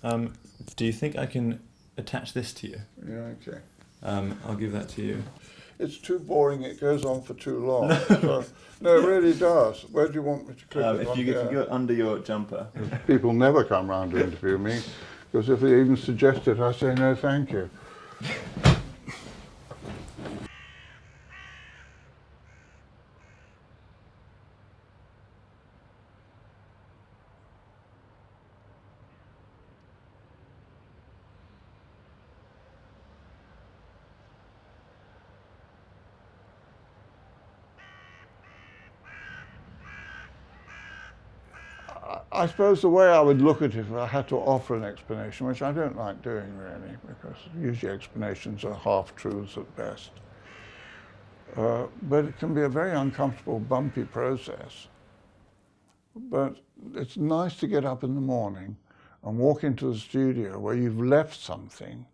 Do you think I can attach this to you? Yeah, okay. I'll give that to you. It's too boring, it goes on for too long. So, no, it really does. Where do you want me to clip it? If you go under your jumper. People never come round to interview me, because if they even suggest it, I say no thank you. I suppose the way I would look at it if I had to offer an explanation, which I don't like doing really, because usually explanations are half-truths at best. But it can be a very uncomfortable, bumpy process. But it's nice to get up in the morning and walk into the studio where you've left something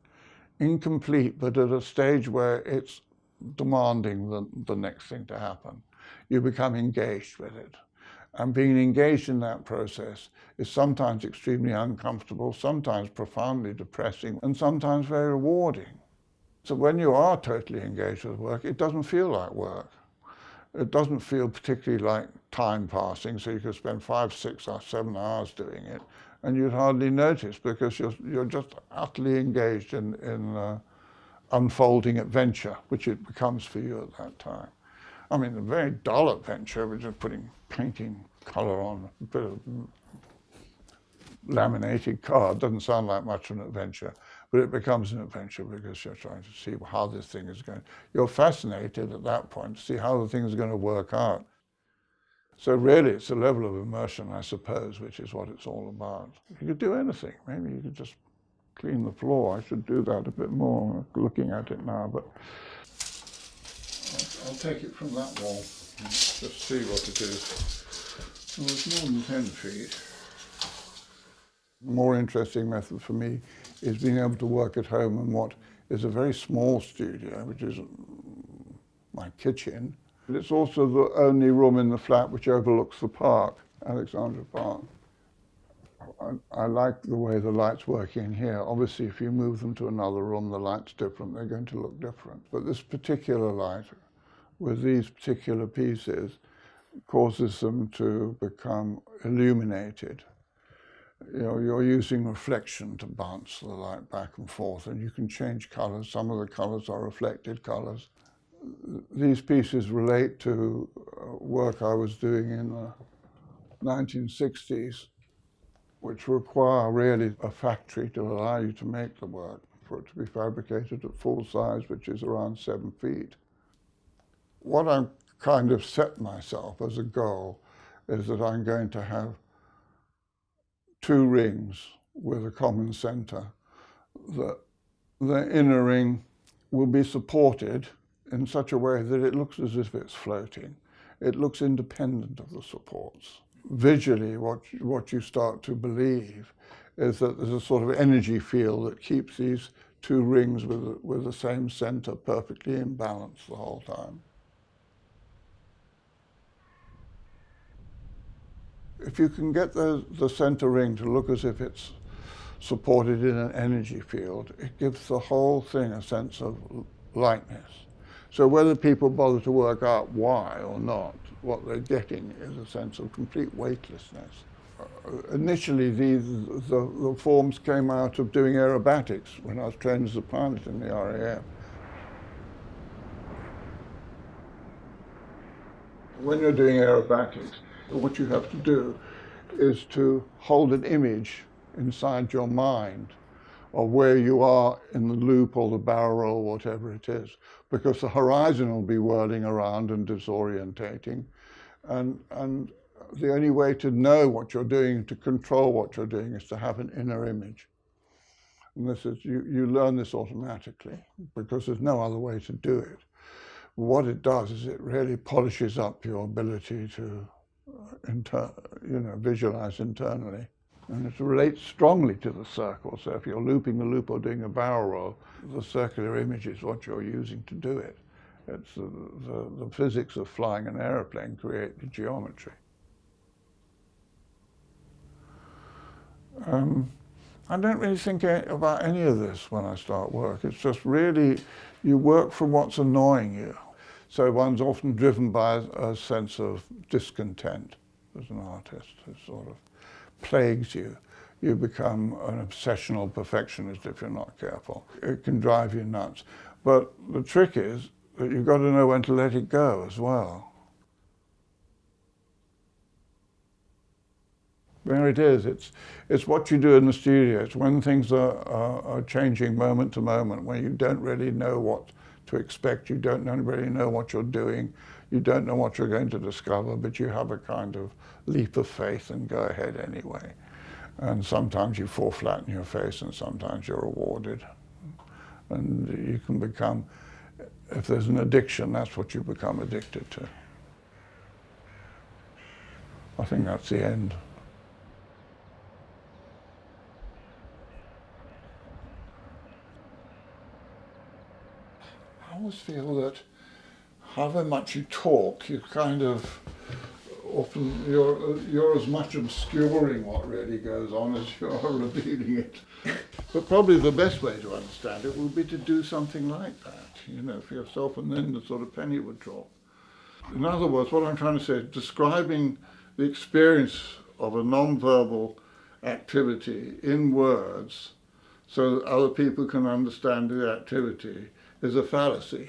incomplete, but at a stage where it's demanding the next thing to happen. You become engaged with it. And being engaged in that process is sometimes extremely uncomfortable, sometimes profoundly depressing, and sometimes very rewarding. So when you are totally engaged with work, it doesn't feel like work. It doesn't feel particularly like time passing, so you could spend 5, 6, or 7 hours doing it, and you'd hardly notice because you're just utterly engaged in unfolding adventure, which it becomes for you at that time. I mean, a very dull adventure, which is painting colour on a bit of laminated card, doesn't sound like much of an adventure, but it becomes an adventure because you're trying to see how this thing is going. You're fascinated at that point to see how the thing is going to work out. So really, it's a level of immersion, I suppose, which is what it's all about. You could do anything. Maybe you could just clean the floor. I should do that a bit more, looking at it now, but I'll take it from that wall and just see what it is. Well, it's more than 10 feet. The more interesting method for me is being able to work at home in what is a very small studio, which is my kitchen. It's also the only room in the flat which overlooks the park, Alexandra Park. I like the way the lights work in here. Obviously, if you move them to another room, the light's different, they're going to look different. But this particular light, with these particular pieces, causes them to become illuminated. You know, you're using reflection to bounce the light back and forth, and you can change colours. Some of the colours are reflected colours. These pieces relate to work I was doing in the 1960s, which require really a factory to allow you to make the work, for it to be fabricated at full size, which is around 7 feet. What I've kind of set myself as a goal is that I'm going to have 2 rings with a common center. The inner ring will be supported in such a way that it looks as if it's floating. It looks independent of the supports. Visually, what you start to believe is that there's a sort of energy field that keeps these 2 rings with the same center perfectly in balance the whole time. If you can get the center ring to look as if it's supported in an energy field, it gives the whole thing a sense of lightness. So whether people bother to work out why or not, what they're getting is a sense of complete weightlessness. Initially, the forms came out of doing aerobatics when I was trained as a pilot in the RAF. When you're doing aerobatics, what you have to do is to hold an image inside your mind of where you are in the loop or the barrel or whatever it is, because the horizon will be whirling around and disorientating. And the only way to know what you're doing, to control what you're doing, is to have an inner image. And this is, you learn this automatically because there's no other way to do it. What it does is it really polishes up your ability to visualize internally. And it relates strongly to the circle. So if you're looping the loop or doing a barrel roll, the circular image is what you're using to do it. It's the physics of flying an aeroplane create the geometry. I don't really think about any of this when I start work. It's just really, you work from what's annoying you. So one's often driven by a sense of discontent as an artist. It sort of plagues you. You become an obsessional perfectionist if you're not careful. It can drive you nuts. But the trick is that you've got to know when to let it go as well. There it is. It's what you do in the studio. It's when things are changing moment to moment, when you don't really know what to expect, you don't really know what you're doing, you don't know what you're going to discover, but you have a kind of leap of faith and go ahead anyway. And sometimes you fall flat in your face and sometimes you're rewarded. And you can become, if there's an addiction, that's what you become addicted to. I think that's the end. I always feel that however much you talk, you kind of often you're as much obscuring what really goes on as you are revealing it. But probably the best way to understand it would be to do something like that, you know, for yourself, and then the sort of penny would drop. In other words, what I'm trying to say is describing the experience of a non-verbal activity in words so that other people can understand the activity is a fallacy.